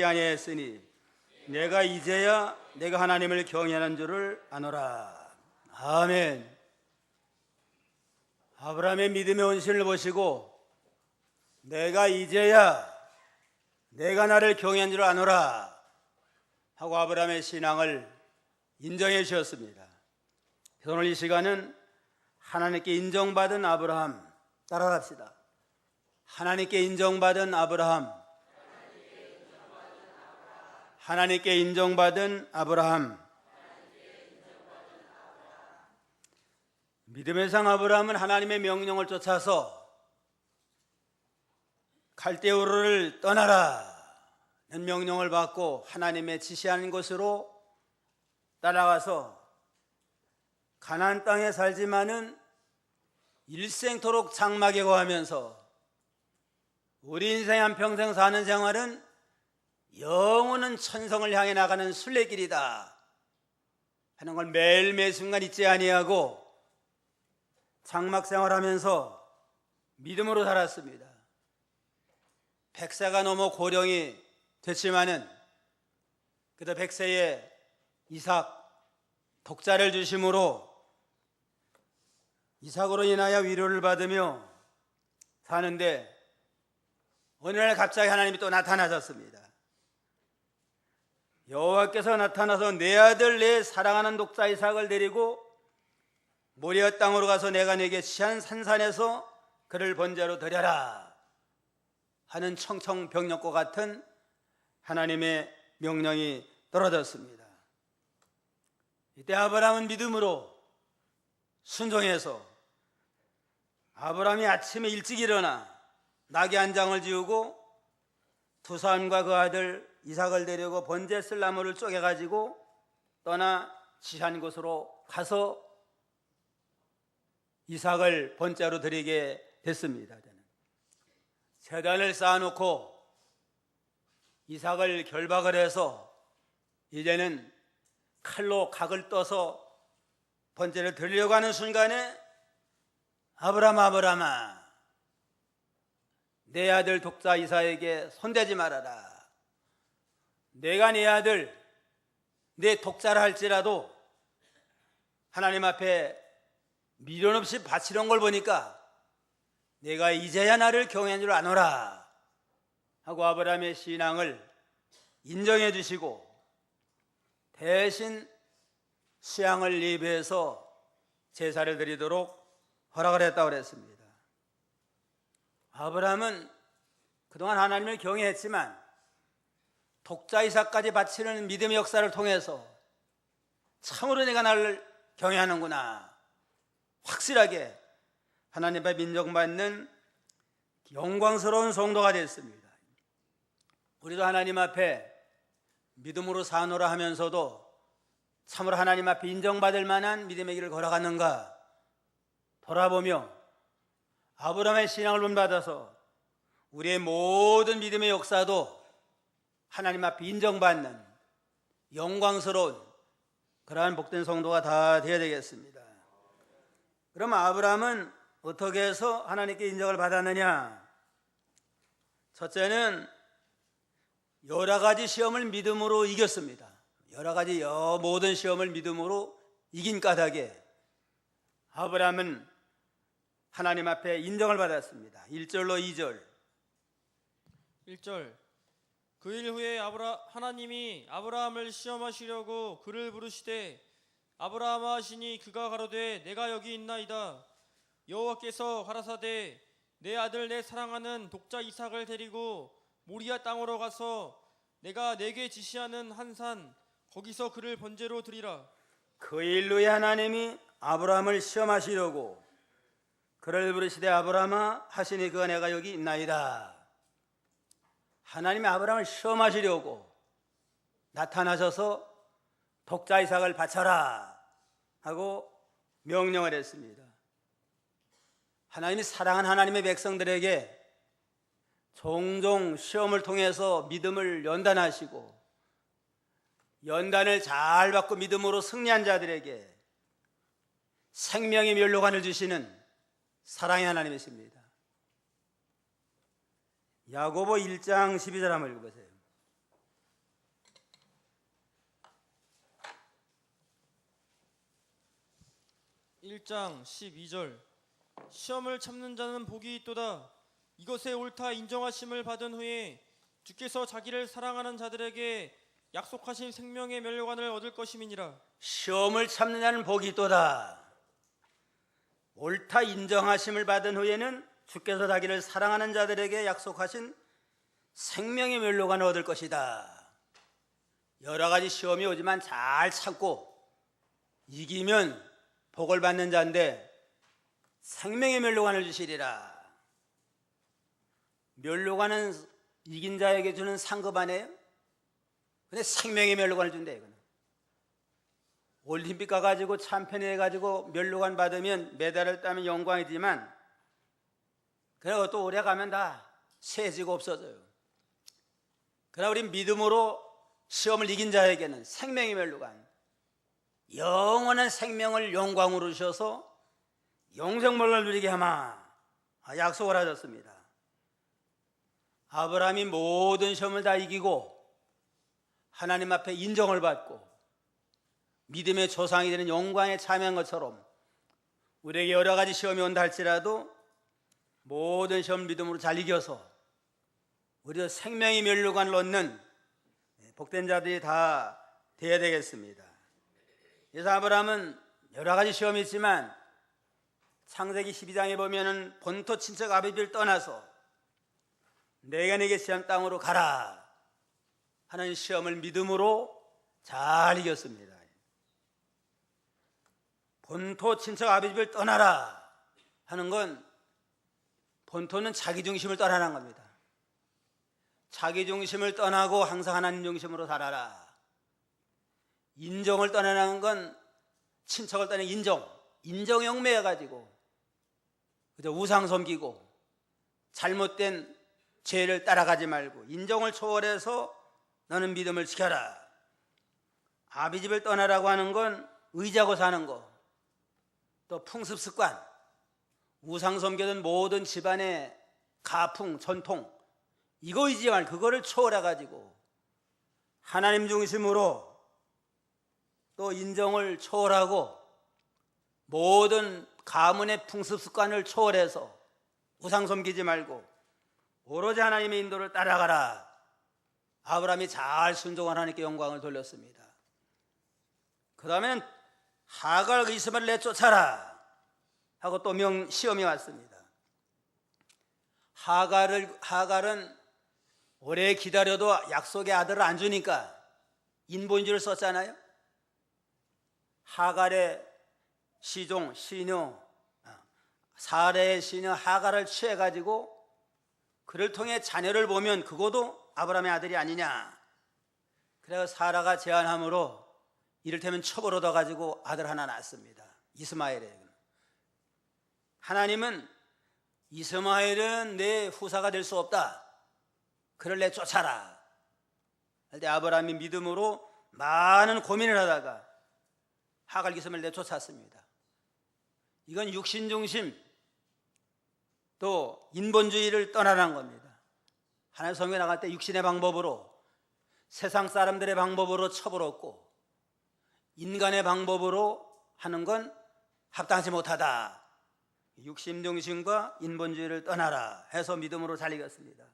아니했으니 내가 이제야 내가 하나님을 경외하는 줄을 아노라. 아멘. 아브라함의 믿음의 헌신을 보시고 내가 이제야 내가 나를 경외한 줄 아노라 하고 아브라함의 신앙을 인정해 주셨습니다. 오늘 이 시간은 하나님께 인정받은 아브라함 따라갑시다. 하나님께 인정받은 아브라함, 하나님께 인정받은 아브라함. 믿음의 상 아브라함은 하나님의 명령을 쫓아서 갈대우르를 떠나라는 명령을 받고 하나님의 지시하는 곳으로 따라가서 가나안 땅에 살지만은 일생토록 장막에 거하면서 우리 인생 한평생 사는 생활은 영원한 천성을 향해 나가는 순례길이다 하는 걸 매일매일 순간 잊지 아니하고 장막 생활하면서 믿음으로 살았습니다. 100세가 넘어 고령이 됐지만은 그래도 100세에 이삭 독자를 주심으로 이삭으로 인하여 위로를 받으며 사는데 어느 날 갑자기 하나님이 또 나타나셨습니다. 여호와께서 나타나서 내 아들 내 사랑하는 독자 이삭을 데리고 모리아 땅으로 가서 내가 네게 지시한 산산에서 그를 번제로 드려라 하는 청청병력과 같은 하나님의 명령이 떨어졌습니다. 이때 아브라함은 믿음으로 순종해서 아브라함이 아침에 일찍 일어나 낙에 한 장을 지우고 두 사람과 그 아들 이삭을 데리고 번제 쓸 나무를 쪼개가지고 떠나 지시한 곳으로 가서 이삭을 번제로 드리게 됐습니다. 제단을 쌓아놓고 이삭을 결박을 해서 이제는 칼로 각을 떠서 번제를 드리려고 하는 순간에 아브라함아 내 아들 독자 이삭에게 손대지 말아라. 내가 내 아들 내 독자라 할지라도 하나님 앞에 미련 없이 바치는 걸 보니까 내가 이제야 나를 경외한 줄 아노라 하고 아브라함의 신앙을 인정해 주시고 대신 수양을 예배해서 제사를 드리도록 허락을 했다고 그랬습니다. 아브라함은 그동안 하나님을 경외했지만 독자 이삭까지 바치는 믿음의 역사를 통해서 참으로 내가 나를 경외하는구나 확실하게 하나님 앞에 인정받는 영광스러운 성도가 됐습니다. 우리도 하나님 앞에 믿음으로 사노라 하면서도 참으로 하나님 앞에 인정받을 만한 믿음의 길을 걸어가는가 돌아보며 아브라함의 신앙을 본받아서 우리의 모든 믿음의 역사도 하나님 앞에 인정받는 영광스러운 그러한 복된 성도가 다 되어야 되겠습니다. 그럼 아브라함은 어떻게 해서 하나님께 인정을 받았느냐? 첫째는 여러 가지 시험을 믿음으로 이겼습니다. 여러 가지 모든 시험을 믿음으로 이긴 까닭에 아브라함은 하나님 앞에 인정을 받았습니다. 1절로 2절 1절 그 일 후에 하나님이 아브라함을 시험하시려고 그를 부르시되 아브라함아 하시니 그가 가로되 내가 여기 있나이다. 여호와께서 가라사대 내 아들 내 사랑하는 독자 이삭을 데리고 모리아 땅으로 가서 내가 내게 지시하는 한 산 거기서 그를 번제로 드리라. 그 일 후에 하나님이 아브라함을 시험하시려고 그를 부르시되 아브라함아 하시니 그가 내가 여기 있나이다. 하나님이 아브라함을 시험하시려고 나타나셔서 독자 이삭을 바쳐라 하고 명령을 했습니다. 하나님이 사랑하는 하나님의 백성들에게 종종 시험을 통해서 믿음을 연단하시고 연단을 잘 받고 믿음으로 승리한 자들에게 생명의 멸로관을 주시는 사랑의 하나님이십니다. 야고보 1장 12절 한번 읽어보세요. 1장 12절 시험을 참는 자는 복이 있도다. 이것에 옳다 인정하심을 받은 후에 주께서 자기를 사랑하는 자들에게 약속하신 생명의 멸류관을 얻을 것임이니라. 시험을 참는 자는 복이 있도다. 옳다 인정하심을 받은 후에는 주께서 자기를 사랑하는 자들에게 약속하신 생명의 멸류관을 얻을 것이다. 여러 가지 시험이 오지만 잘 참고 이기면 복을 받는 자인데 생명의 멸류관을 주시리라. 멸류관은 이긴 자에게 주는 상급 아니에요? 근데 생명의 멸류관을 준대. 이거는 올림픽 가가지고 챔피언 해가지고 멸류관 받으면 메달을 따면 영광이지만 그리고 또 오래 가면 다 세지고 없어져요. 그러나 우리 믿음으로 시험을 이긴 자에게는 생명의 멸류관, 영원한 생명을 영광으로 주셔서 영생물을 누리게 하마 약속을 하셨습니다. 아브라함이 모든 시험을 다 이기고 하나님 앞에 인정을 받고 믿음의 조상이 되는 영광에 참여한 것처럼 우리에게 여러 가지 시험이 온다 할지라도 모든 시험을 믿음으로 잘 이겨서 우리도 생명의 멸류관을 얻는 복된 자들이 다 되어야 되겠습니다. 그래서 아브라함은 여러 가지 시험이 있지만 창세기 12장에 보면은 본토 친척 아비집을 떠나서 내가 내게 시험 땅으로 가라 하는 시험을 믿음으로 잘 이겼습니다. 본토 친척 아비집을 떠나라 하는 건 본토는 자기 중심을 떠나는 겁니다. 자기 중심을 떠나고 항상 하나님 중심으로 살아라. 인정을 떠나는 건 친척을 떠나는 인정 얽매여가지고 그저 우상 섬기고 잘못된 죄를 따라가지 말고 인정을 초월해서 너는 믿음을 지켜라. 아비집을 떠나라고 하는 건 의지하고 사는 거, 또 풍습 습관, 우상 섬기던 모든 집안의 가풍, 전통 이거 의지 말고 그거를 초월해가지고 하나님 중심으로 또 인정을 초월하고 모든 가문의 풍습 습관을 초월해서 우상 섬기지 말고 오로지 하나님의 인도를 따라가라. 아브라함이 잘 순종한 하나님께 영광을 돌렸습니다. 그 다음에는 하갈 이스마엘을 내쫓아라 하고 또 시험이 왔습니다. 하갈은 오래 기다려도 약속의 아들을 안 주니까 인본주의를 썼잖아요. 하갈의 시종, 시녀, 사레의 시녀 하갈을 취해가지고 그를 통해 자녀를 보면 그것도 아브라함의 아들이 아니냐. 그래서 사라가 제안함으로 이를테면 첩을 얻어가지고 아들 하나 낳았습니다. 이스마엘에. 하나님은 이스마엘은 내 후사가 될 수 없다. 그를 내쫓아라. 그런데 아브라함이 믿음으로 많은 고민을 하다가 하갈 이스마엘을 내쫓았습니다. 이건 육신 중심 또 인본주의를 떠나는 겁니다. 하나님 성경에 나갈 때 육신의 방법으로 세상 사람들의 방법으로 첩을 얻고 인간의 방법으로 하는 건 합당하지 못하다. 육신 중심과 인본주의를 떠나라 해서 믿음으로 잘 이겼습니다.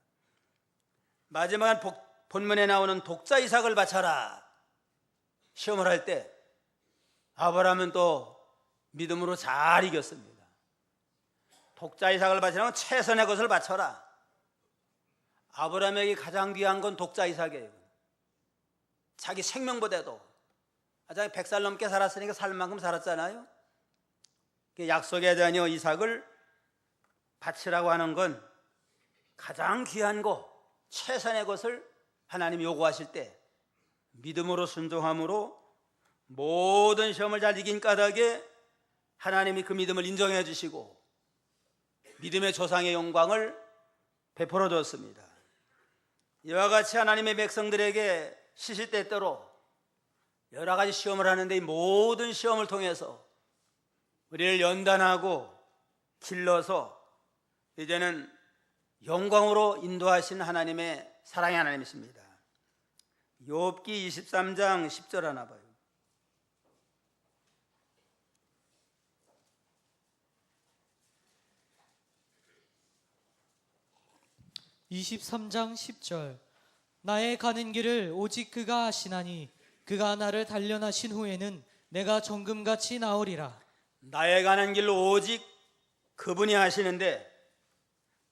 마지막은 본문에 나오는 독자 이삭을 바쳐라. 시험을 할 때 아브라함은 또 믿음으로 잘 이겼습니다. 독자 이삭을 바치라면 최선의 것을 바쳐라. 아브라함에게 가장 귀한 건 독자 이삭이에요. 자기 생명보다도 자기 100살 넘게 살았으니까 살 만큼 살았잖아요. 약속의 자녀 이삭을 바치라고 하는 건 가장 귀한 거, 최선의 것을 하나님이 요구하실 때 믿음으로 순종함으로 모든 시험을 잘 이긴 까닭에 하나님이 그 믿음을 인정해 주시고 믿음의 조상의 영광을 베풀어 줬습니다. 이와 같이 하나님의 백성들에게 시시때때로 여러 가지 시험을 하는데 이 모든 시험을 통해서 우리를 연단하고 길러서 이제는 영광으로 인도하신 하나님의 사랑의 하나님이십니다. 욥기 23장 10절 하나 봐요. 23장 10절. 나의 가는 길을 오직 그가 아시나니 그가 나를 단련하신 후에는 내가 정금같이 나오리라. 나의 가는 길로 오직 그분이 하시는데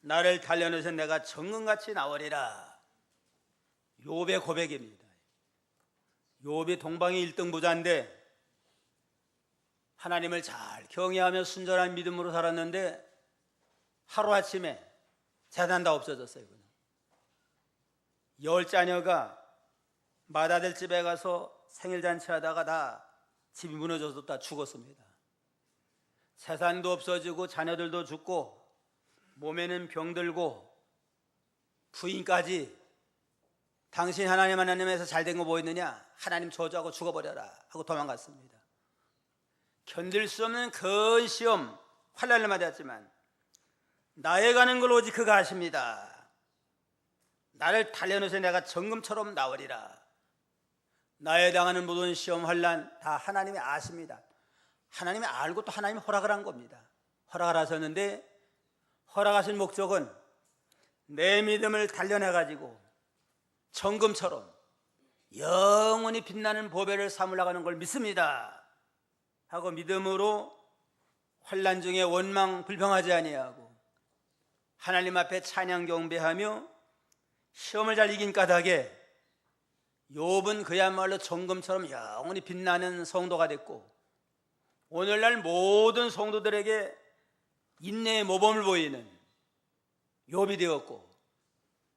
나를 단련해서 내가 정금같이 나오리라. 욥의 고백입니다. 욥이 동방의 1등 부자인데 하나님을 잘 경외하며 순전한 믿음으로 살았는데 하루아침에 재산 다 없어졌어요. 그냥. 10자녀가 맏아들 집에 가서 생일잔치 하다가 다 집이 무너져서 다 죽었습니다. 재산도 없어지고 자녀들도 죽고 몸에는 병들고 부인까지 당신 하나님에서 잘된 거 뭐 있느냐? 하나님 저주하고 죽어버려라 하고 도망갔습니다. 견딜 수 없는 큰 시험, 환난을 맞았지만 나의 가는 걸 오직 그가 하십니다. 나를 단련해서 내가 정금처럼 나오리라. 나에 당하는 모든 시험, 환난 다 하나님이 아십니다. 하나님이 알고 또 하나님이 허락을 한 겁니다. 허락을 하셨는데 허락하신 목적은 내 믿음을 단련해가지고 정금처럼 영원히 빛나는 보배를 삼으려고 하는 걸 믿습니다 하고 믿음으로 환난 중에 원망 불평하지 아니하고 하나님 앞에 찬양 경배하며 시험을 잘 이긴 까닭에 욥은 그야말로 정금처럼 영원히 빛나는 성도가 됐고 오늘날 모든 성도들에게 인내의 모범을 보이는 욥이 되었고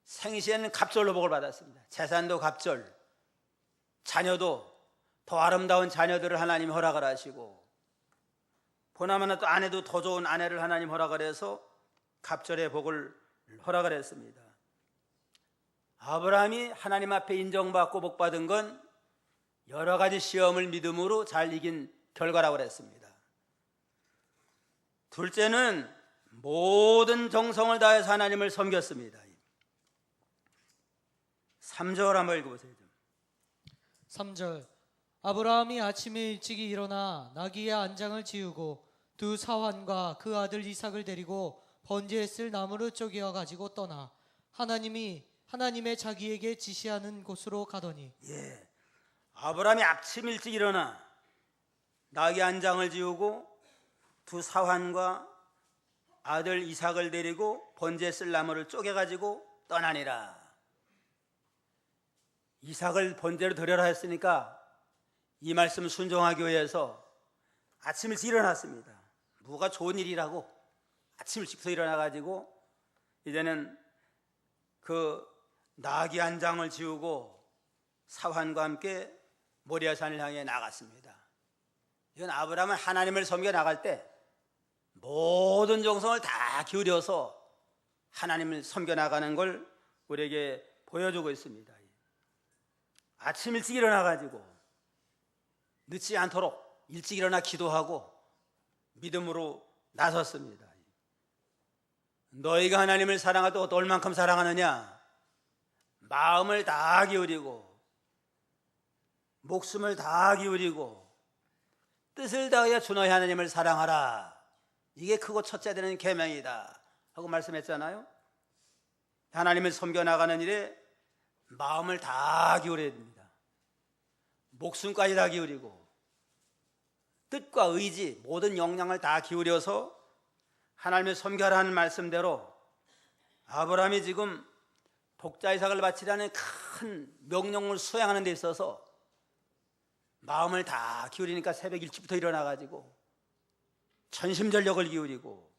생시에는 갑절로 복을 받았습니다. 재산도 갑절, 자녀도 더 아름다운 자녀들을 하나님 허락을 하시고 보나마나 또 아내도 더 좋은 아내를 하나님 허락을 해서 갑절의 복을 허락을 했습니다. 아브라함이 하나님 앞에 인정받고 복받은 건 여러 가지 시험을 믿음으로 잘 이긴 결과라고 그랬습니다. 둘째는 모든 정성을 다해서 하나님을 섬겼습니다. 3절 한번 읽어보세요. 3절. 아브라함이 아침에 일찍이 일어나 나귀의 안장을 지우고 두 사환과 그 아들 이삭을 데리고 번제에 쓸 나무를 쪼개어 가지고 떠나 하나님의 자기에게 지시하는 곳으로 가더니. 아브라함이 아침 일찍 일어나 나귀 안장을 지우고 두 사환과 아들 이삭을 데리고 번제에 쓸 나무를 쪼개가지고 떠나니라. 이삭을 번제로 드려라 했으니까 이 말씀 순종하기 위해서 아침 일찍 일어났습니다. 뭐가 좋은 일이라고 아침 일찍부터 일어나가지고 이제는 그 나귀 안장을 지우고 사환과 함께 모리아산을 향해 나갔습니다. 이건 아브라함은 하나님을 섬겨 나갈 때 모든 정성을 다 기울여서 하나님을 섬겨 나가는 걸 우리에게 보여주고 있습니다. 아침 일찍 일어나가지고 늦지 않도록 일찍 일어나 기도하고 믿음으로 나섰습니다. 너희가 하나님을 사랑하도 얼만큼 사랑하느냐? 마음을 다 기울이고 목숨을 다 기울이고 뜻을 다하여 주 너희 하나님을 사랑하라. 이게 크고 첫째 되는 계명이다 하고 말씀했잖아요. 하나님을 섬겨 나가는 일에 마음을 다 기울여야 됩니다. 목숨까지 다 기울이고 뜻과 의지 모든 역량을 다 기울여서 하나님을 섬겨라는 말씀대로 아브라함이 지금 독자 이삭을 바치라는 큰 명령을 수행하는 데 있어서 마음을 다 기울이니까 새벽 일찍부터 일어나가지고 전심전력을 기울이고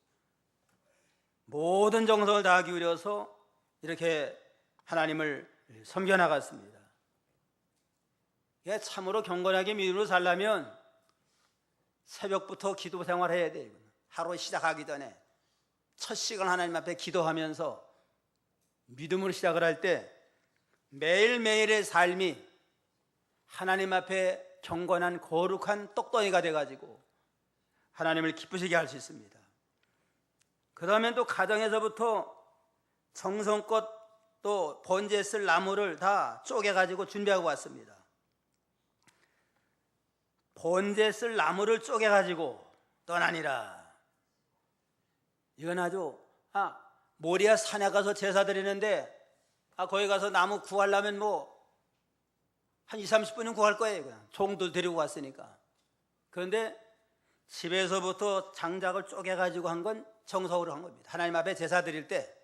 모든 정성을 다 기울여서 이렇게 하나님을 섬겨나갔습니다. 참으로 경건하게 믿음으로 살려면 새벽부터 기도 생활해야 돼요. 하루 시작하기 전에 첫 시간 하나님 앞에 기도하면서 믿음으로 시작을 할 때 매일매일의 삶이 하나님 앞에 경건한 거룩한 똑덩이가 돼가지고 하나님을 기쁘시게 할 수 있습니다. 그 다음엔 또 가정에서부터 정성껏 또 번제에 쓸 나무를 다 쪼개가지고 준비하고 왔습니다. 번제에 쓸 나무를 쪼개가지고 떠나니라. 이건 아주 모리아 산에 가서 제사 드리는데 거기 가서 나무 구하려면 뭐 한 2, 30분은 구할 거예요. 그냥 종도 데리고 왔으니까. 그런데 집에서부터 장작을 쪼개가지고 한 건 정성으로 한 겁니다. 하나님 앞에 제사 드릴 때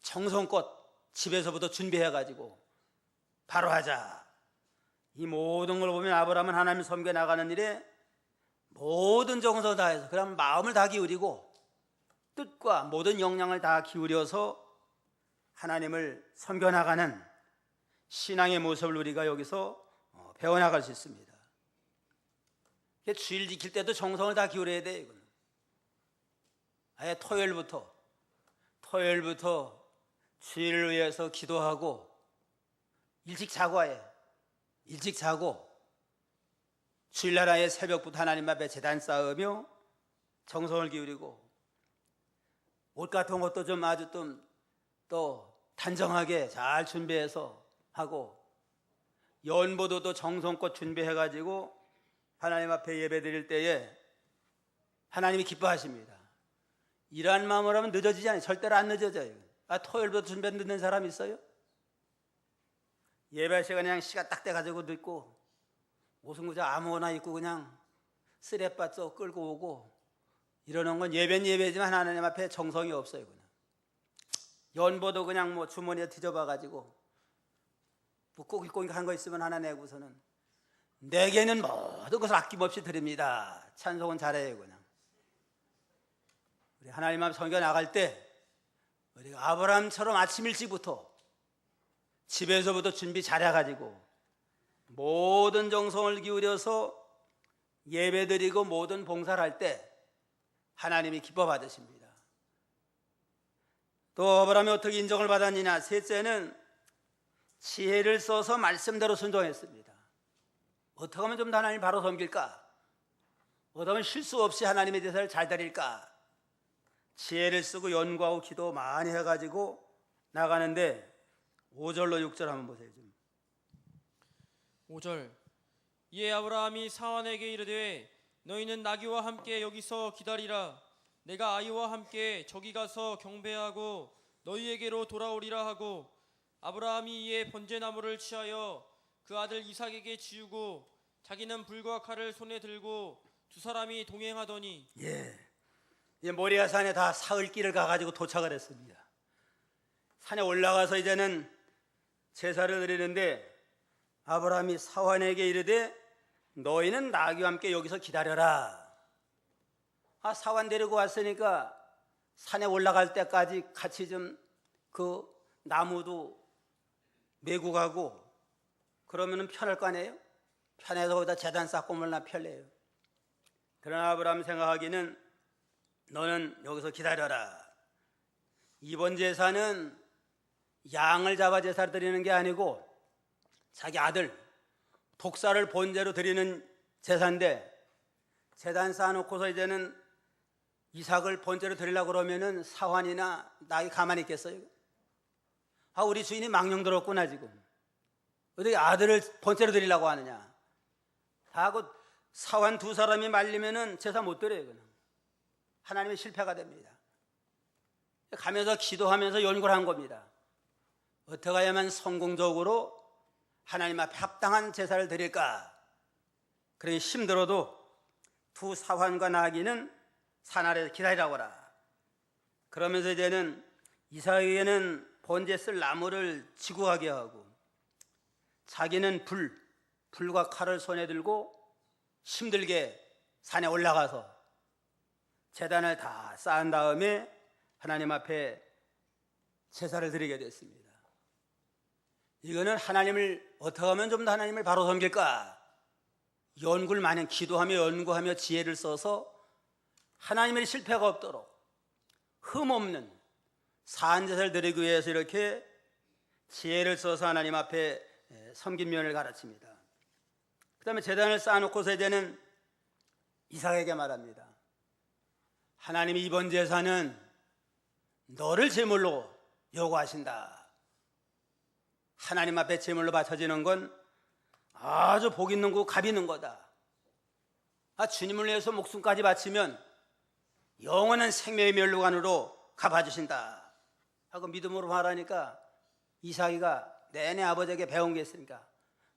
정성껏 집에서부터 준비해가지고 바로 하자. 이 모든 걸 보면 아브라함은 하나님 섬겨 나가는 일에 모든 정성을 다해서, 그럼 마음을 다 기울이고 뜻과 모든 역량을 다 기울여서 하나님을 섬겨 나가는 신앙의 모습을 우리가 여기서 배워나갈 수 있습니다. 주일 지킬 때도 정성을 다 기울여야 돼요. 이거는. 아예 토요일부터 주일을 위해서 기도하고 일찍 자고 일찍 자고 주일날 아예 새벽부터 하나님 앞에 제단 쌓으며 정성을 기울이고 옷 같은 것도 좀 아주 또 단정하게 잘 준비해서 하고 연보도도 정성껏 준비해가지고 하나님 앞에 예배 드릴 때에 하나님이 기뻐하십니다. 이러한 마음으로 하면 늦어지지 않아요. 절대로 안 늦어져요. 토요일부터 준비 늦는 사람 있어요? 예배 시간에 그냥 시간 딱 돼가지고 늦고 옷은 그저 아무거나 입고 그냥 쓰레빠져 끌고 오고 이러는 건 예배는 예배지만 하나님 앞에 정성이 없어요. 그냥. 연보도 그냥 뭐 주머니에 뒤져봐가지고 뭐 꼬깃꼬깃 한 거 있으면 하나 내고서는 내게는 모든 것을 아낌없이 드립니다. 찬송은 잘해요. 그냥 우리 하나님 앞에 섬겨 나갈 때 우리가 아브라함처럼 아침 일찍부터 집에서부터 준비 잘해가지고 모든 정성을 기울여서 예배드리고 모든 봉사를 할 때 하나님이 기뻐 받으십니다. 또 아브라함이 어떻게 인정을 받았느냐? 셋째는 지혜를 써서 말씀대로 순종했습니다. 어떻게 하면 좀 더 하나님 바로 섬길까? 어떻게 하면 실수 없이 하나님의 제사를 잘 드릴까? 지혜를 쓰고 연구하고 기도 많이 해가지고 나가는데 5절로 6절 한번 보세요. 좀. 5절 이에 아브라함이 사환에게 이르되 너희는 나귀와 함께 여기서 기다리라. 내가 아이와 함께 저기 가서 경배하고 너희에게로 돌아오리라 하고 아브라함이 이에 번제나무를 취하여 그 아들 이삭에게 지우고 자기는 불과 칼을 손에 들고 두 사람이 동행하더니 이제 모리아 산에 다 사흘길을 가가지고 도착을 했습니다. 산에 올라가서 이제는 제사를 드리는데 아브라함이 사환에게 이르되 너희는 나귀와 함께 여기서 기다려라. 사환 데리고 왔으니까 산에 올라갈 때까지 같이 좀 그 나무도 메고 가고 그러면 편할 거 아니에요? 편해서 거기다 제단 쌓고 몰라 편해요. 그러나 아브라함 생각하기는 너는 여기서 기다려라. 이번 제사는 양을 잡아 제사를 드리는 게 아니고 자기 아들 독사를 번제로 드리는 제사인데 제단 쌓아놓고서 이제는 이삭을 번제로 드리려고 그러면은 사환이나 나귀 가만히 있겠어요? 우리 주인이 망령 들었구나 지금. 어떻게 아들을 번제로 드리려고 하느냐 하고 사환 두 사람이 말리면은 제사 못 드려요. 그냥. 하나님의 실패가 됩니다. 가면서 기도하면서 연구를 한 겁니다. 어떻게 해야만 성공적으로 하나님 앞에 합당한 제사를 드릴까? 그러니 힘들어도 두 사환과 나귀는 산 아래에서 기다리라고 하라. 그러면서 이제는 이삭에게는 번제 쓸 나무를 지고 가게 하고 자기는 불과 칼을 손에 들고 힘들게 산에 올라가서 제단을 다 쌓은 다음에 하나님 앞에 제사를 드리게 됐습니다. 이거는 하나님을 어떻게 하면 좀 더 하나님을 바로 섬길까? 연구를 많이 기도하며 연구하며 지혜를 써서 하나님의 실패가 없도록 흠없는 사한 제사를 드리기 위해서 이렇게 지혜를 써서 하나님 앞에 섬긴 면을 가르칩니다. 그 다음에 제단을 쌓아놓고서 이제는 이삭에게 말합니다. 하나님이 이번 제사는 너를 제물로 요구하신다. 하나님 앞에 제물로 바쳐지는 건 아주 복 있는 거고 값 있는 거다. 주님을 위해서 목숨까지 바치면 영원한 생명의 멸류관으로 갚아주신다. 하고 믿음으로 말하니까 이삭이가 내내 아버지에게 배운 게 있으니까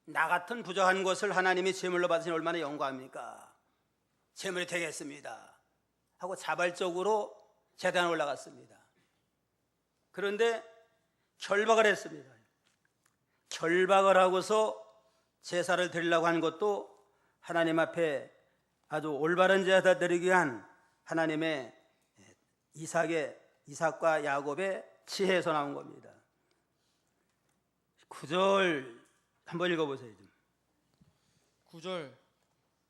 나 같은 부족한 것을 하나님이 제물로 받으시니 얼마나 영광합니까? 제물이 되겠습니다 하고 자발적으로 제단에 올라갔습니다. 그런데 결박을 했습니다. 결박을 하고서 제사를 드리려고 한 것도 하나님 앞에 아주 올바른 제사 드리기 위한 하나님의 이삭과 야곱의 지혜에서 나온 겁니다. 9절 한번 읽어보세요. 9절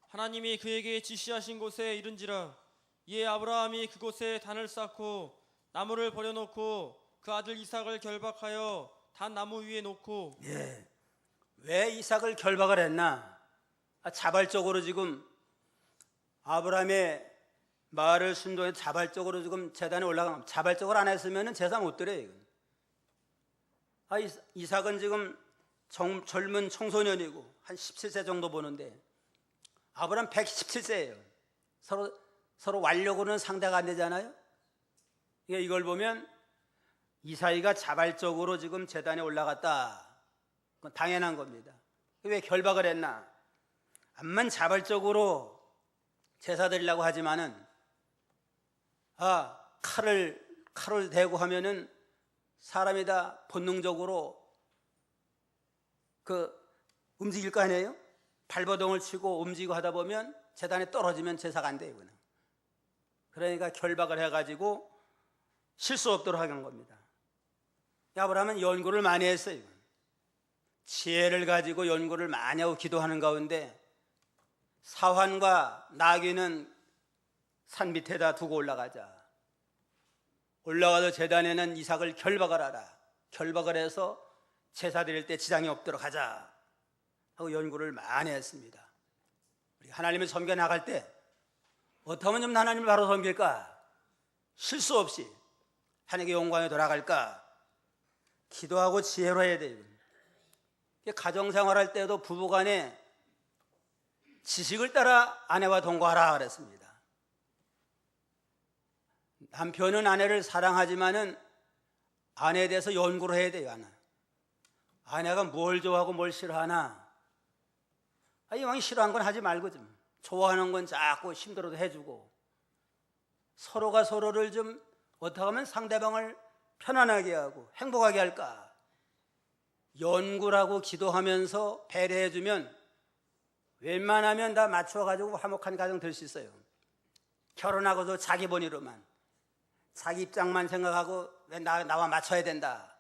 하나님이 그에게 지시하신 곳에 이른지라 이에 아브라함이 그곳에 단을 쌓고 나무를 버려놓고 그 아들 이삭을 결박하여 단 나무 위에 놓고. 왜 이삭을 결박을 했나? 자발적으로 지금 아브라함의 말을 순종해 자발적으로 지금 제단에 올라가면, 자발적으로 안 했으면 제사 못 드려요. 이삭은 지금 젊은 청소년이고 한 17세 정도 보는데 아브라함 117세예요. 서로 완력으로는 상대가 안 되잖아요. 그러니까 이걸 보면 이삭이가 자발적으로 지금 제단에 올라갔다. 그건 당연한 겁니다. 왜 결박을 했나? 암만 자발적으로 제사 드리려고 하지만은 칼을 대고 하면은 사람이 다 본능적으로 움직일 거 아니에요? 발버둥을 치고 움직이고 하다 보면 제단에 떨어지면 제사가 안 돼요. 그러니까 결박을 해가지고 실수 없도록 하는 겁니다. 아브라함은 연구를 많이 했어요. 지혜를 가지고 연구를 많이 하고 기도하는 가운데 사환과 나귀는 산 밑에다 두고 올라가서 제단에는 이삭을 결박을 하라. 결박을 해서 제사 드릴 때 지장이 없도록 하자 하고 연구를 많이 했습니다. 우리 하나님을 섬겨 나갈 때 어떻게 하면 좀 하나님을 바로 섬길까? 실수 없이 하나님께 영광에 돌아갈까? 기도하고 지혜로 해야 돼요. 가정생활할 때도 부부간에 지식을 따라 아내와 동거하라 그랬습니다. 남편은 아내를 사랑하지만은 아내에 대해서 연구를 해야 돼요. 아내가 뭘 좋아하고 뭘 싫어하나. 이왕 싫어하는 건 하지 말고 좀 좋아하는 건 자꾸 힘들어도 해주고 서로가 서로를 좀 어떻게 하면 상대방을 편안하게 하고 행복하게 할까. 연구를 하고 기도하면서 배려해주면 웬만하면 다 맞춰가지고 화목한 가정 될 수 있어요. 결혼하고도 자기 본의로만 자기 입장만 생각하고 왜 나와 맞춰야 된다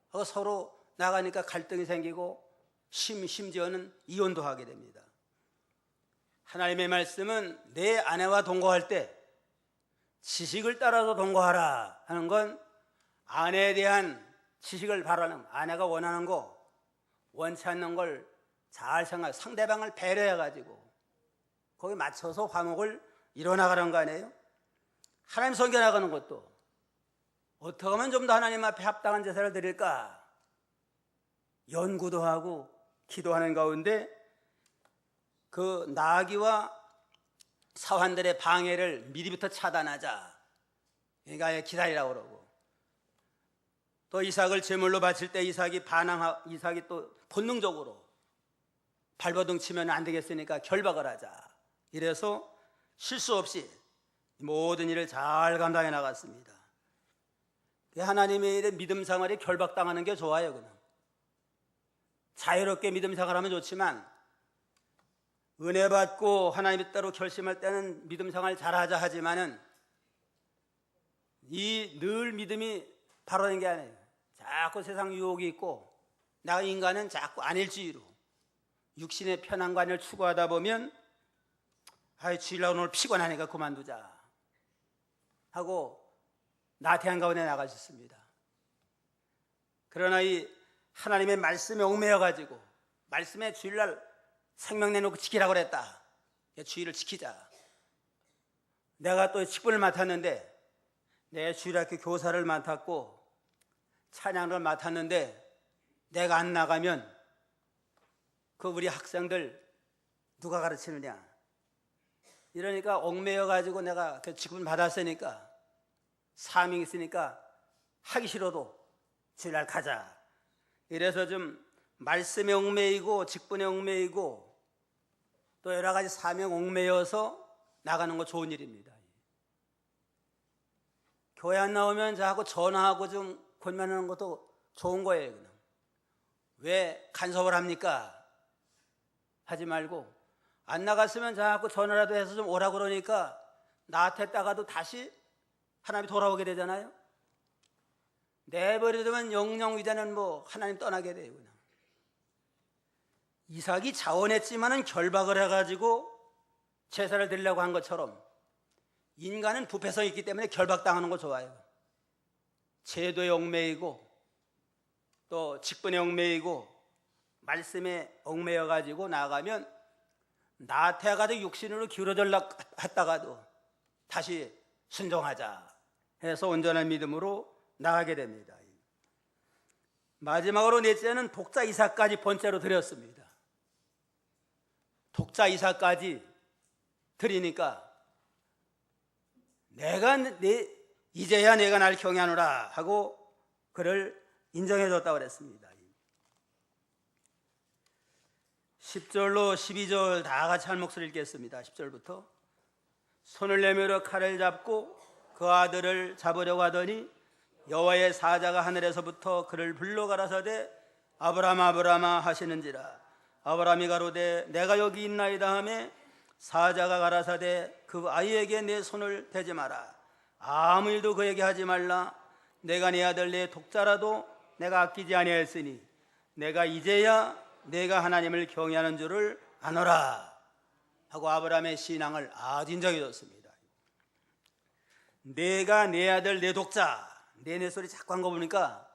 하고 서로 나가니까 갈등이 생기고 심지어는 이혼도 하게 됩니다. 하나님의 말씀은 내 아내와 동거할 때 지식을 따라서 동거하라 하는 건 아내에 대한 지식을 바라는, 아내가 원하는 거 원치 않는 걸 잘 생각, 상대방을 배려해가지고 거기 맞춰서 화목을 이뤄나가는 거 아니에요? 하나님 섬겨나가는 것도 어떻게 하면 좀 더 하나님 앞에 합당한 제사를 드릴까? 연구도 하고 기도하는 가운데 그 나귀와 사환들의 방해를 미리부터 차단하자. 그러니까 기다리라고 그러고 또 이삭을 제물로 바칠 때 이삭이 또 본능적으로 발버둥 치면 안 되겠으니까 결박을 하자. 이래서 실수 없이 모든 일을 잘 감당해 나갔습니다. 하나님의 일에 믿음 생활이 결박당하는 게 좋아요. 그냥 자유롭게 믿음 생활하면 좋지만 은혜 받고 하나님의 따로 결심할 때는 믿음 생활 잘하자 하지만은 늘 믿음이 바로 된 게 아니에요. 자꾸 세상 유혹이 있고 나 인간은 자꾸 안일주의로 육신의 편안관을 추구하다 보면 주일날 오늘 피곤하니까 그만두자 하고 나태한 가운데 나가셨습니다. 그러나 이 하나님의 말씀에 얽매여가지고 말씀에 주일날 생명 내놓고 지키라고 그랬다. 주일을 지키자. 내가 또 직분을 맡았는데 내 주일학교 교사를 맡았고 찬양을 맡았는데 내가 안 나가면 우리 학생들 누가 가르치느냐. 이러니까 얽매여가지고 내가 그 직분 받았으니까 사명이 있으니까 하기 싫어도 주일날 가자. 이래서 좀 말씀에 얽매이고 직분에 얽매이고 또 여러 가지 사명 얽매여서 나가는 거 좋은 일입니다. 교회 안 나오면 자꾸 전화하고 좀 권면하는 것도 좋은 거예요. 그냥. 왜 간섭을 합니까? 하지 말고 안 나갔으면 자꾸 전화라도 해서 좀 오라 그러니까 나한테다가도 다시 하나님이 돌아오게 되잖아요. 내버려두면 영영 이제는 뭐 하나님 떠나게 돼요. 그냥. 이삭이 자원했지만은 결박을 해가지고 제사를 드리려고 한 것처럼 인간은 부패성이 있기 때문에 결박당하는 거 좋아요. 제도에 얽매이고 또 직분에 얽매이고 말씀에 얽매여가지고 나가면 나태해가지고 육신으로 기울어질라 했다가도 다시 순종하자 해서 온전한 믿음으로 나가게 됩니다. 마지막으로 넷째는 독자 이삭까지 번째로 드렸습니다. 독자 이삭까지 드리니까 이제야 내가 날 경외하노라 하고 그를 인정해 줬다고 그랬습니다. 10절로 12절 다 같이 한 목소리 읽겠습니다. 10절부터 손을 내밀어 칼을 잡고 그 아들을 잡으려고 하더니 여호와의 사자가 하늘에서부터 그를 불러 가라사대 아브라함아 아브라함아 하시는지라. 아브라함이 가로되 내가 여기 있나이다 하매 사자가 가라사대 그 아이에게 내 손을 대지 마라. 아무 일도 그에게 하지 말라. 내가 네 아들 내 독자라도 내가 아끼지 아니하였으니 내가 이제야 내가 하나님을 경외하는 줄을 아노라 하고 아브라함의 신앙을 아주 인정해 줬습니다. 내가 내 아들 내 독자 내 소리 자꾸 한 거 보니까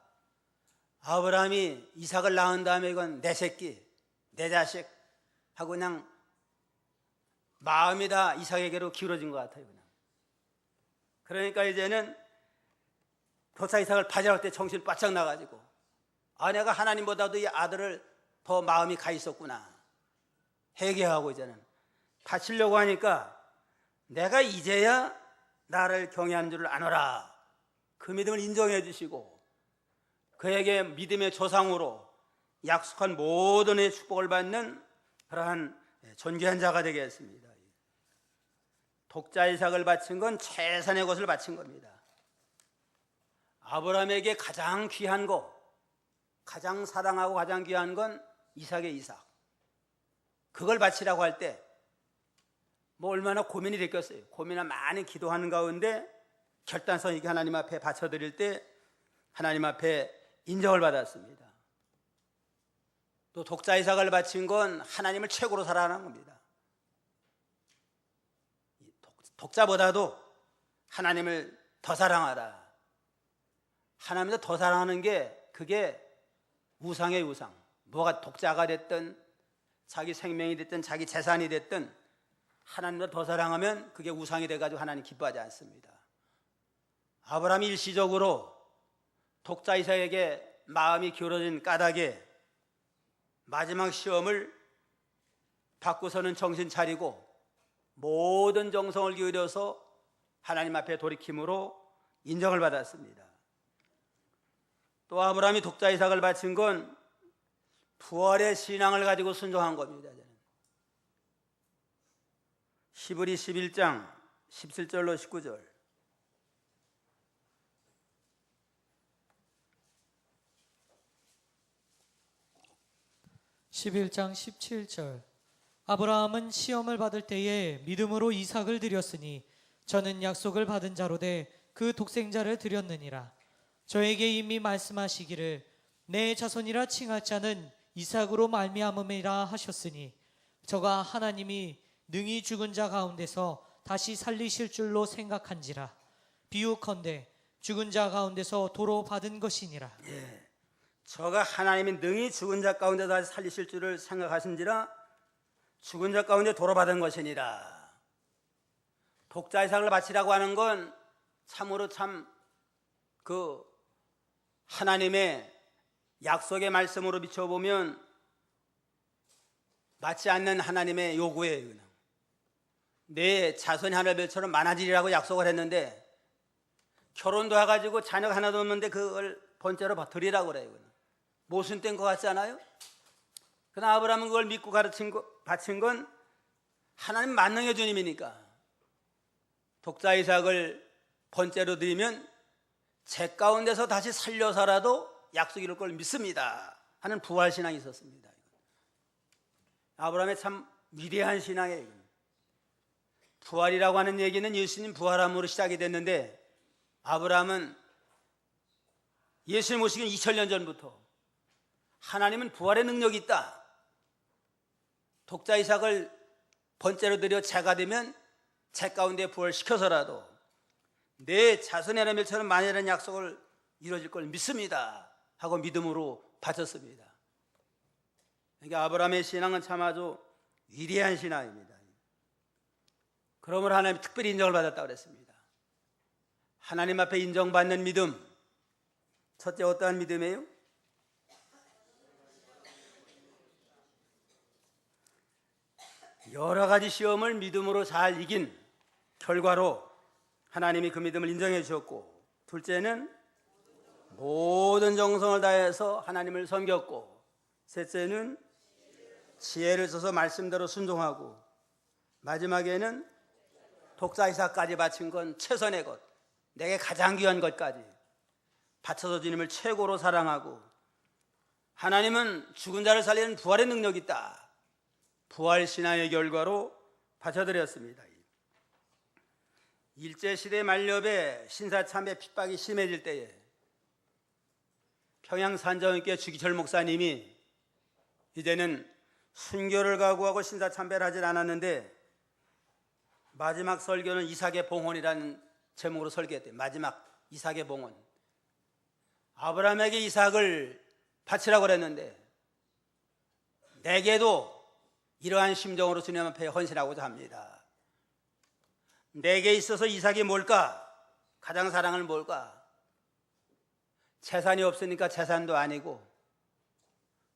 아브라함이 이삭을 낳은 다음에 이건 내 새끼 내 자식 하고 그냥 마음이 다 이삭에게로 기울어진 것 같아요. 그냥. 그러니까 이제는 독자 이삭을 파절할 때 정신 바짝 나가지고 내가 하나님보다도 이 아들을 더 마음이 가 있었구나 회개하고 이제는 바치려고 하니까 내가 이제야 나를 경외하는 줄을 아노라. 그 믿음을 인정해 주시고 그에게 믿음의 조상으로 약속한 모든 의 축복을 받는 그러한 존귀한 자가 되게 했습니다. 독자 이삭을 바친 건 최선의 것을 바친 겁니다. 아브라함에게 가장 귀한 거, 가장 사랑하고 가장 귀한 건 이삭의 이삭. 그걸 바치라고 할 때 뭐 얼마나 고민이 됐겠어요. 고민을 많이 기도하는 가운데 결단성 있게 하나님 앞에 바쳐드릴 때 하나님 앞에 인정을 받았습니다. 또 독자 이삭을 바친 건 하나님을 최고로 사랑하는 겁니다. 독자보다도 하나님을 더 사랑하라. 하나님을 더 사랑하는 게 그게 우상의 우상. 뭐가 독자가 됐든 자기 생명이 됐든 자기 재산이 됐든 하나님을 더 사랑하면 그게 우상이 돼가지고 하나님 기뻐하지 않습니다. 아브라함이 일시적으로 독자 이삭에게 마음이 기울어진 까닭에 마지막 시험을 받고서는 정신 차리고 모든 정성을 기울여서 하나님 앞에 돌이킴으로 인정을 받았습니다. 또 아브라함이 독자 이삭을 바친 건 부활의 신앙을 가지고 순종한 겁니다. 히브리 11장 17절로 19절 11장 17절 아브라함은 시험을 받을 때에 믿음으로 이삭을 드렸으니 저는 약속을 받은 자로되 그 독생자를 드렸느니라. 저에게 이미 말씀하시기를 내 자손이라 칭할 자는 이삭으로 말미암음이라 하셨으니 저가 하나님이 능히 죽은 자 가운데서 다시 살리실 줄로 생각한지라. 비유컨대 죽은 자 가운데서 도로 받은 것이니라. 저가 하나님이 능히 죽은 자 가운데 다시 살리실 줄을 생각하신지라. 죽은 자 가운데 도로 받은 것이니라. 독자 이삭을 바치라고 하는 건 참으로 그 하나님의 약속의 말씀으로 비춰보면 맞지 않는 하나님의 요구예요. 내 자손이 하늘별처럼 많아지리라고 약속을 했는데 결혼도 해가지고 자녀가 하나도 없는데 그걸 번째로 드리라고 그래요. 모순된 것 같지 않아요? 그러나 아브라함은 그걸 믿고 바친 건 하나님 만능의 주님이니까 독자 이삭을 번째로 드리면 제 가운데서 다시 살려서라도 약속 이룰 걸 믿습니다 하는 부활신앙이 있었습니다. 아브라함의 참 위대한 신앙이에요. 부활이라고 하는 얘기는 예수님 부활함으로 시작이 됐는데 아브라함은 예수님 오시기 2000년 전부터 하나님은 부활의 능력이 있다. 독자 이삭을 번째로 드려 제가 되면 제 가운데 부활시켜서라도 내 자손의 라멜처럼 만연한 약속을 이루어질 걸 믿습니다 하고 믿음으로 바쳤습니다. 그러니까 아브라함의 신앙은 참 아주 위대한 신앙입니다. 그러므로 하나님이 특별히 인정을 받았다고 그랬습니다. 하나님 앞에 인정받는 믿음, 첫째 어떠한 믿음이에요? 여러 가지 시험을 믿음으로 잘 이긴 결과로 하나님이 그 믿음을 인정해 주셨고, 둘째는 모든 정성을 다해서 하나님을 섬겼고, 셋째는 지혜를 써서 말씀대로 순종하고, 마지막에는 독자 이삭까지 바친 건 최선의 것, 내게 가장 귀한 것까지 바쳐서 주님을 최고로 사랑하고, 하나님은 죽은 자를 살리는 부활의 능력이 있다. 부활 신앙의 결과로 바쳐드렸습니다. 일제시대 만렵에 신사참배 핍박이 심해질 때에 평양 산정교회 주기철 목사님이 이제는 순교를 각오하고 신사참배를 하질 않았는데 마지막 설교는 이삭의 봉헌이라는 제목으로 설교했대요. 마지막 이삭의 봉헌. 아브라함에게 이삭을 바치라고 그랬는데 내게도 이러한 심정으로 주님 앞에 헌신하고자 합니다. 내게 있어서 이삭이 뭘까? 가장 사랑은 뭘까? 재산이 없으니까 재산도 아니고,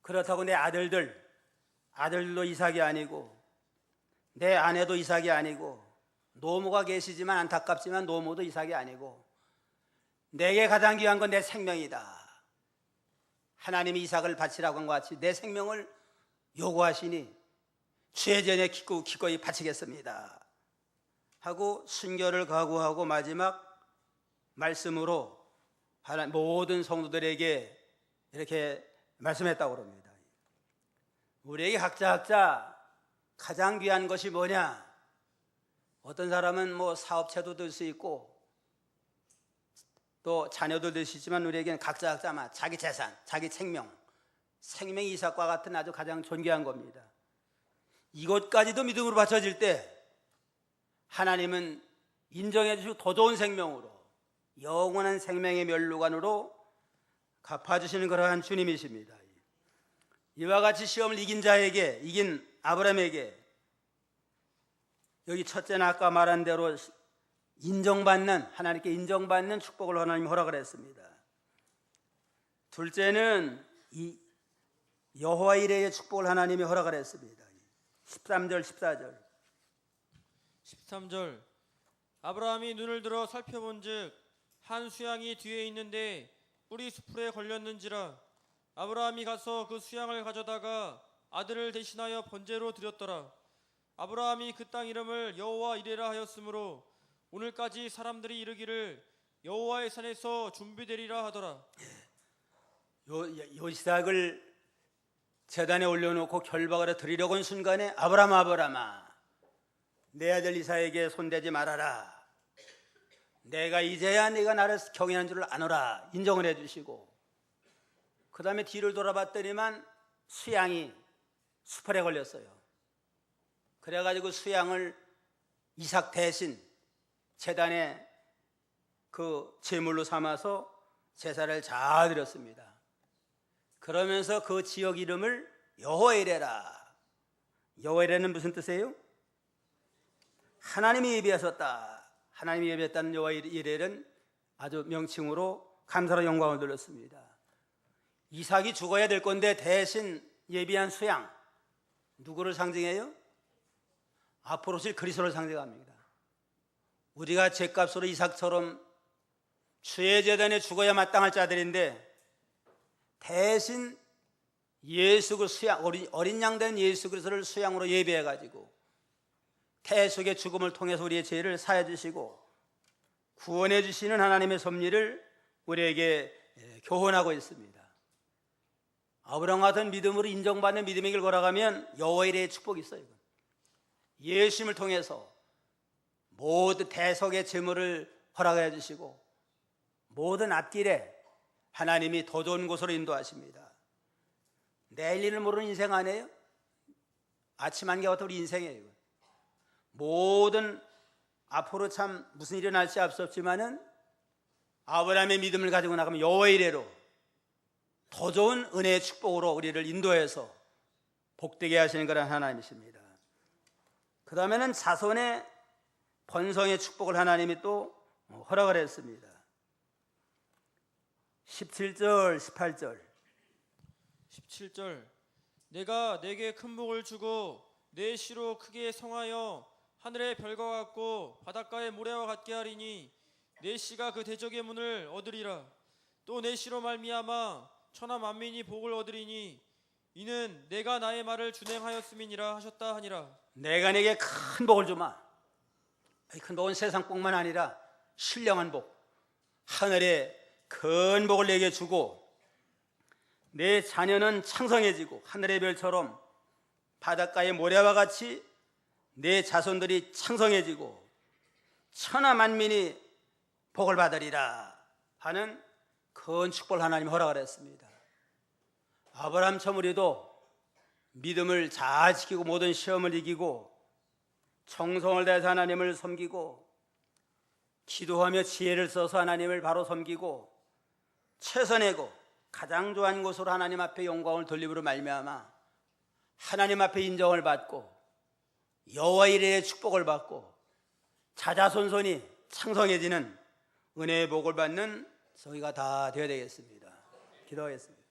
그렇다고 내 아들들도 이삭이 아니고, 내 아내도 이삭이 아니고, 노모가 계시지만 안타깝지만 노모도 이삭이 아니고, 내게 가장 귀한 건 내 생명이다. 하나님이 이삭을 바치라고 한 것 같이 내 생명을 요구하시니 주의 전에 기꺼이 바치겠습니다 하고 순교를 각오하고 마지막 말씀으로 모든 성도들에게 이렇게 말씀했다고 합니다. 우리에게 각자 가장 귀한 것이 뭐냐? 어떤 사람은 뭐 사업체도 될 수 있고 또 자녀도 될 수 있지만 우리에게는 각자 자기 재산, 자기 생명이 이삭과 같은 아주 가장 존귀한 겁니다. 이것까지도 믿음으로 바쳐질 때 하나님은 인정해 주시고 더 좋은 생명으로, 영원한 생명의 면류관으로 갚아주시는 그러한 주님이십니다. 이와 같이 시험을 이긴 아브라함에게 여기 첫째는 아까 말한 대로 하나님께 인정받는 축복을 하나님이 허락을 했습니다. 둘째는 이 여호와 이레의 축복을 하나님이 허락을 했습니다. 13절 14절 13절 아브라함이 눈을 들어 살펴본즉 한 수양이 뒤에 있는데 뿔이 수풀에 걸렸는지라 아브라함이 가서 그 수양을 가져다가 아들을 대신하여 번제로 드렸더라. 아브라함이 그 땅 이름을 여호와 이레라 하였으므로 오늘까지 사람들이 이르기를 여호와의 산에서 준비되리라 하더라. 요 이삭을 제단에 올려놓고 결박을 드리려고 한 순간에 아브라함아 내 아들 이삭에게 손대지 말아라. 내가 이제야 네가 나를 경외한 줄을 아노라 인정을 해주시고, 그 다음에 뒤를 돌아봤더니만 수양이 수풀에 걸렸어요. 그래가지고 수양을 이삭 대신 제단에 그 제물로 삼아서 제사를 잘 드렸습니다. 그러면서 그 지역 이름을 여호와 이레라. 여호와 이레는 무슨 뜻이에요? 하나님이 예비하셨다. 하나님이 예비했다는 여호와 이레는 아주 명칭으로 감사로 영광을 돌렸습니다. 이삭이 죽어야 될 건데 대신 예비한 수양, 누구를 상징해요? 앞으로 오실 그리스도를 상징합니다. 우리가 죗값으로 이삭처럼 주의 재단에 죽어야 마땅할 자들인데 대신 예수 그 수양 어린 양 된 예수 그리스도를 수양으로 예배해 가지고 태속의 죽음을 통해서 우리의 죄를 사해 주시고 구원해 주시는 하나님의 섭리를 우리에게 교훈하고 있습니다. 아브라함 같은 믿음으로 인정받는 믿음의 길 걸어가면 여호와 이레의 축복이 있어요. 예수님을 통해서 모든 대속의 재물을 허락해 주시고 모든 앞길에 하나님이 더 좋은 곳으로 인도하십니다. 내일 일을 모르는 인생 아니에요? 아침 안개 같은 우리 인생이에요. 모든 앞으로 참 무슨 일이 날지 알 수 없지만은 아브라함의 믿음을 가지고 나가면 여호와 이레로 더 좋은 은혜의 축복으로 우리를 인도해서 복되게 하시는 그런 하나님이십니다. 그 다음에는 자손의 번성의 축복을 하나님이 또 허락을 했습니다. 17절 18절 17절 내가 내게 큰 복을 주고 내 씨로 크게 성하여 하늘의 별과 같고 바닷가의 모래와 같게 하리니 내 씨가 그 대적의 문을 얻으리라. 또 내 씨로 말미암아 천하 만민이 복을 얻으리니 이는 내가 나의 말을 준행하였음이니라 하셨다 하니라. 내가 내게 큰 복을 주마. 이 큰 복은 세상뿐만 아니라 신령한 복, 하늘의 큰 복을 내게 주고 내 자녀는 창성해지고 하늘의 별처럼 바닷가의 모래와 같이 내 자손들이 창성해지고 천하 만민이 복을 받으리라 하는 큰 축복을 하나님이 허락을 했습니다. 아브라함처럼 우리도 믿음을 잘 지키고 모든 시험을 이기고 정성을 다해서 하나님을 섬기고 기도하며 지혜를 써서 하나님을 바로 섬기고 최선의고 가장 좋아하는 곳으로 하나님 앞에 영광을 돌림으로 말미암아 하나님 앞에 인정을 받고 여호와 이레의 축복을 받고 자자손손이 창성해지는 은혜의 복을 받는 저희가 다 되어야 되겠습니다. 기도하겠습니다.